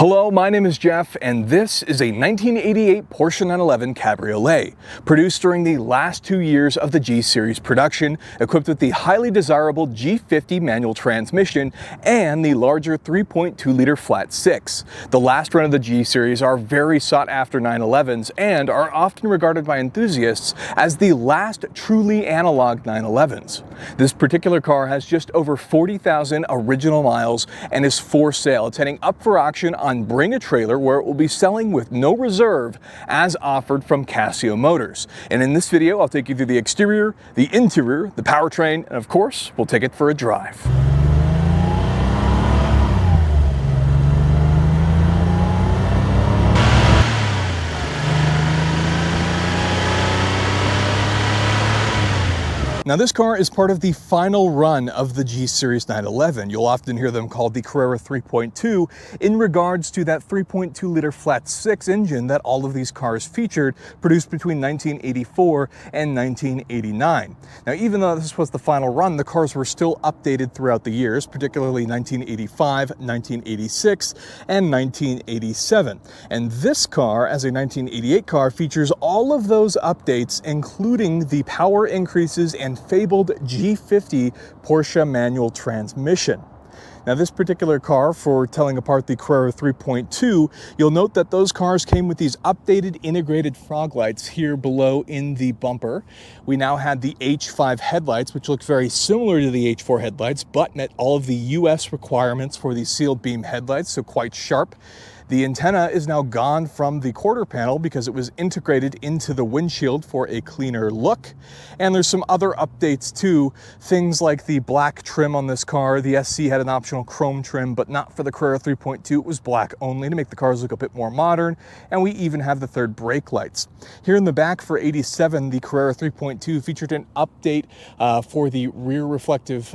Hello, my name is Jeff, and this is a 1988 Porsche 911 Cabriolet, produced during the last 2 years of the G-Series production, equipped with the highly desirable G50 manual transmission and the larger 3.2-liter flat six. The last run of the G-Series are very sought-after 911s and are often regarded by enthusiasts as the last truly analog 911s. This particular car has just over 40,000 original miles and is for sale. It's heading up for auction on Bring a Trailer, where it will be selling with no reserve as offered from Casio Motors. And in this video, I'll take you through the exterior, the interior, the powertrain, and of course, we'll take it for a drive. Now this car is part of the final run of the G-Series 911. You'll often hear them called the Carrera 3.2 in regards to that 3.2-liter flat six engine that all of these cars featured, produced between 1984 and 1989. Now even though this was the final run, the cars were still updated throughout the years, particularly 1985, 1986, and 1987. And this car, as a 1988 car, features all of those updates, including the power increases and fabled G50 Porsche manual transmission. Now this particular car, for telling apart the Carrera 3.2, you'll note that those cars came with these updated integrated fog lights here below in the bumper. We now had the H5 headlights, which look very similar to the H4 headlights, but met all of the US requirements for the sealed beam headlights, so quite sharp. The antenna is now gone from the quarter panel because it was integrated into the windshield for a cleaner look. And there's some other updates too. Things like the black trim on this car. The SC had an optional chrome trim, but not for the Carrera 3.2. It was black only to make the cars look a bit more modern. And we even have the third brake lights. Here in the back for 87, the Carrera 3.2 featured an update for the rear reflective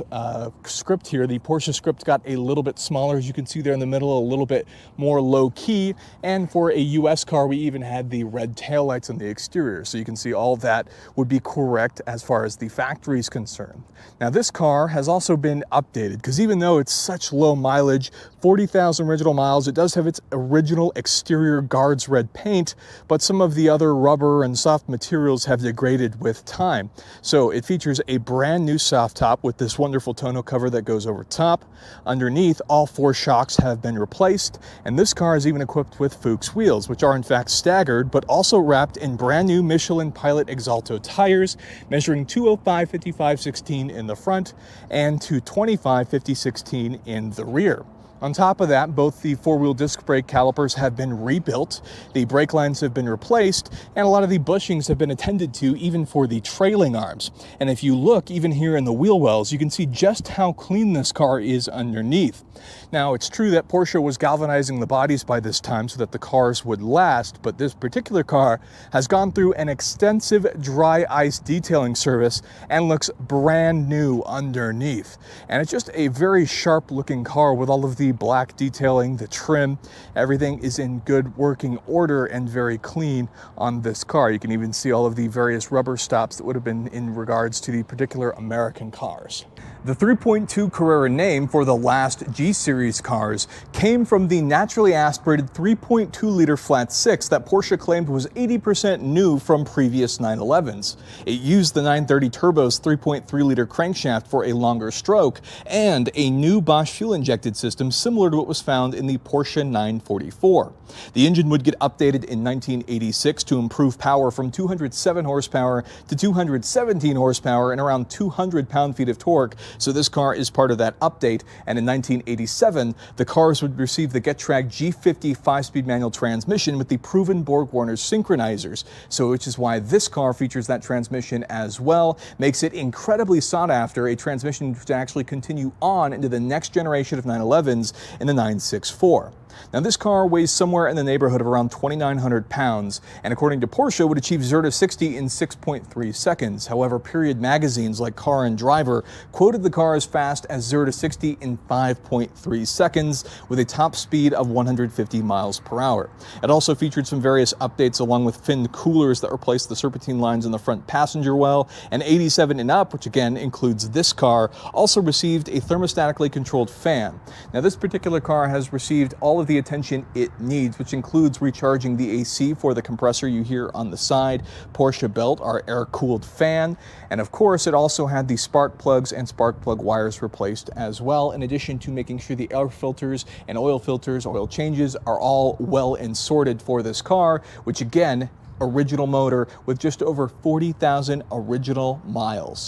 script here. The Porsche script got a little bit smaller, as you can see there in the middle, a little bit more low key, and for a US car we even had the red taillights on the exterior, so you can see all that would be correct as far as the factory is concerned. Now this car has also been updated because even though it's such low mileage, 40,000 original miles, it does have its original exterior guards red paint, but some of the other rubber and soft materials have degraded with time. So it features a brand new soft top with this wonderful tonneau cover that goes over top. Underneath, all 4 shocks have been replaced, and this car is even equipped with Fuchs wheels, which are in fact staggered, but also wrapped in brand new Michelin Pilot Exalto tires, measuring 205/55/16 in the front and 225/50/16 in the rear. On top of that, both the 4-wheel disc brake calipers have been rebuilt, the brake lines have been replaced, and a lot of the bushings have been attended to, even for the trailing arms. And if you look even here in the wheel wells, you can see just how clean this car is underneath. Now, it's true that Porsche was galvanizing the bodies by this time so that the cars would last, but this particular car has gone through an extensive dry ice detailing service and looks brand new underneath. And it's just a very sharp looking car with all of the black detailing, the trim, everything is in good working order and very clean on this car. You can even see all of the various rubber stops that would have been in regards to the particular American cars. The 3.2 Carrera name for the last G-Series cars came from the naturally aspirated 3.2-liter flat six that Porsche claimed was 80% new from previous 911s. It used the 930 Turbo's 3.3-liter crankshaft for a longer stroke and a new Bosch fuel-injected system similar to what was found in the Porsche 944. The engine would get updated in 1986 to improve power from 207 horsepower to 217 horsepower and around 200 pound-feet of torque. So this car is part of that update, and in 1987, the cars would receive the Getrag G50 5-speed manual transmission with the proven Borg-Warner synchronizers, so which is why this car features that transmission as well, makes it incredibly sought after, a transmission to actually continue on into the next generation of 911s in the 964. Now this car weighs somewhere in the neighborhood of around 2,900 pounds, and according to Porsche would achieve 0 to 60 in 6.3 seconds. However, period magazines like Car and Driver quoted the car as fast as 0 to 60 in 5.3 seconds with a top speed of 150 miles per hour. It also featured some various updates along with finned coolers that replaced the serpentine lines in the front passenger well, and 87 and up, which again includes this car, also received a thermostatically controlled fan. Now this particular car has received all all of the attention it needs, which includes recharging the AC for the compressor you hear on the side, Porsche belt, our air-cooled fan, and of course it also had the spark plugs and spark plug wires replaced as well, in addition to making sure the air filters and oil filters, oil changes are all well and sorted for this car, which again, original motor with just over 40,000 original miles.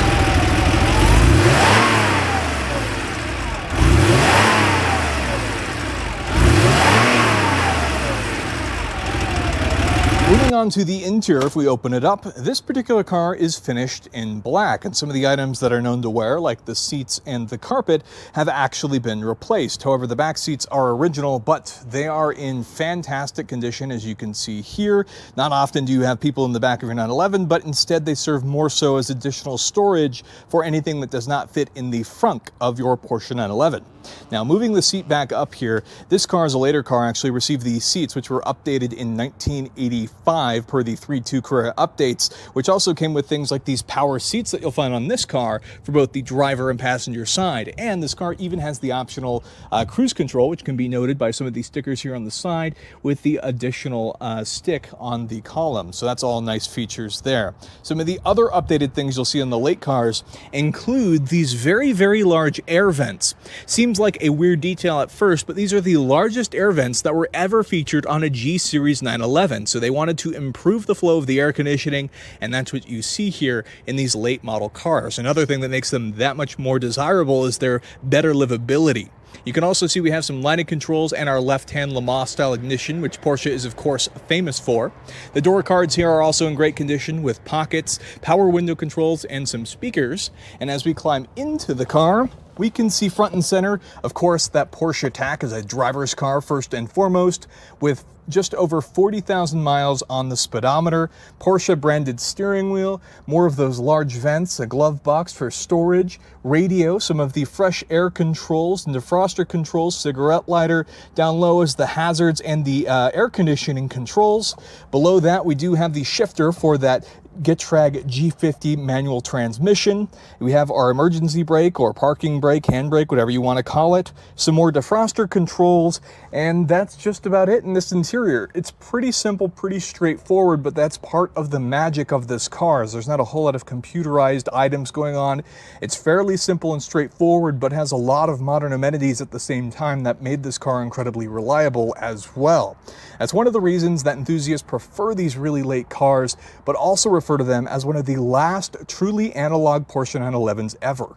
Moving on to the interior, if we open it up, this particular car is finished in black, and some of the items that are known to wear, like the seats and the carpet, have actually been replaced. However, the back seats are original, but they are in fantastic condition, as you can see here. Not often do you have people in the back of your 911, but instead they serve more so as additional storage for anything that does not fit in the front of your Porsche 911. Now, moving the seat back up here, this car is a later car, actually received these seats, which were updated in 1985 per the 3.2 Carrera updates, which also came with things like these power seats that you'll find on this car for both the driver and passenger side. And this car even has the optional cruise control, which can be noted by some of these stickers here on the side with the additional stick on the column. So that's all nice features there. Some of the other updated things you'll see on the late cars include these very, very large air vents. Seems like a weird detail at first, but these are the largest air vents that were ever featured on a G Series 911. So they wanted to improve the flow of the air conditioning, and that's what you see here in these late model cars. Another thing that makes them that much more desirable is their better livability. You can also see we have some lighting controls and our left-hand Le Mans style ignition, which Porsche is of course famous for. The door cards here are also in great condition with pockets, power window controls, and some speakers. And as we climb into the car, we can see front and center, of course, that Porsche attack is a driver's car first and foremost, with just over 40,000 miles on the speedometer, Porsche branded steering wheel, more of those large vents, a glove box for storage, radio, some of the fresh air controls and defroster controls, cigarette lighter. Down low is the hazards and the air conditioning controls. Below that, we do have the shifter for that Getrag G50 manual transmission. We have our emergency brake or parking brake, handbrake, whatever you want to call it. Some more defroster controls, and that's just about it in this interior. It's pretty simple, pretty straightforward, but that's part of the magic of this car. There's not a whole lot of computerized items going on. It's fairly simple and straightforward, but has a lot of modern amenities at the same time that made this car incredibly reliable as well. That's one of the reasons that enthusiasts prefer these really late cars, but also refer to them as one of the last truly analog Porsche 911s ever.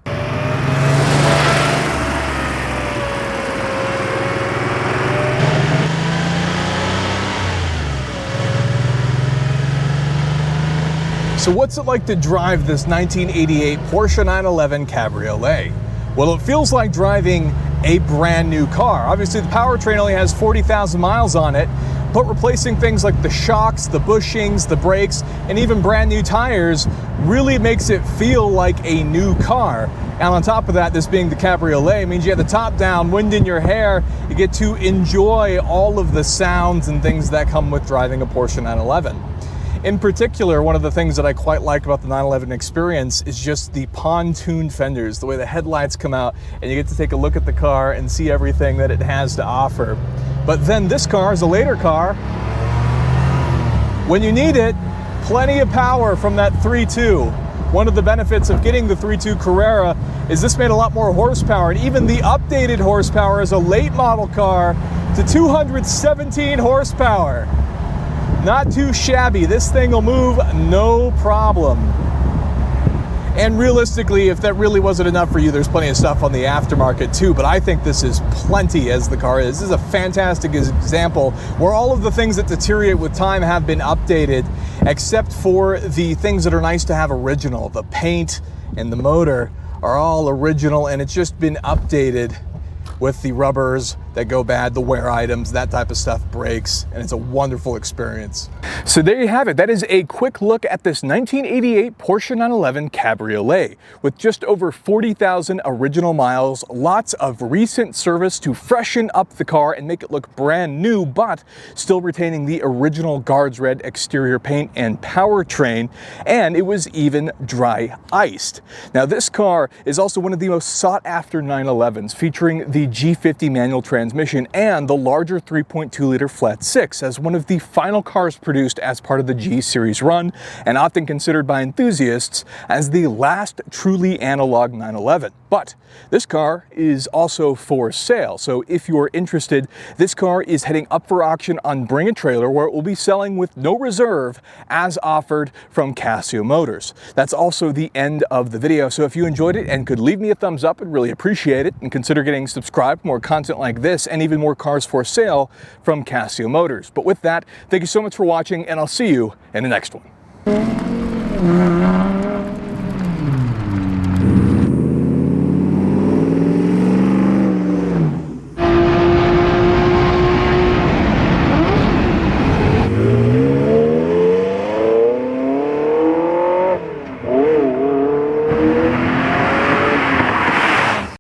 So what's it like to drive this 1988 Porsche 911 Cabriolet? Well, it feels like driving a brand new car. Obviously, the powertrain only has 40,000 miles on it, but replacing things like the shocks, the bushings, the brakes, and even brand new tires really makes it feel like a new car. And on top of that, this being the Cabriolet means you have the top down, wind in your hair. You get to enjoy all of the sounds and things that come with driving a Porsche 911. In particular, one of the things that I quite like about the 911 experience is just the pontoon fenders, the way the headlights come out and you get to take a look at the car and see everything that it has to offer. But then this car is a later car. When you need it, plenty of power from that 3.2. One of the benefits of getting the 3.2 Carrera is this made a lot more horsepower, and even the updated horsepower is a late model car to 217 horsepower. Not too shabby. This thing will move no problem. And realistically, if that really wasn't enough for you, there's plenty of stuff on the aftermarket too, but I think this is plenty as the car is. This is a fantastic example where all of the things that deteriorate with time have been updated, except for the things that are nice to have original. The paint and the motor are all original, and it's just been updated with the rubbers that go bad, the wear items, that type of stuff breaks, and it's a wonderful experience. So there you have it. That is a quick look at this 1988 Porsche 911 Cabriolet with just over 40,000 original miles, lots of recent service to freshen up the car and make it look brand new, but still retaining the original Guards Red exterior paint and powertrain, and it was even dry iced. Now this car is also one of the most sought after 911s, featuring the G50 manual transmission transmission and the larger 3.2-liter flat 6 as one of the final cars produced as part of the G Series run, and often considered by enthusiasts as the last truly analog 911. But this car is also for sale, so if you're interested, this car is heading up for auction on Bring a Trailer, where it will be selling with no reserve as offered from Casio Motors. That's also the end of the video, so if you enjoyed it and could leave me a thumbs up, I'd really appreciate it, and consider getting subscribed for more content like this and even more cars for sale from Casio Motors. But with that, thank you so much for watching, and I'll see you in the next one.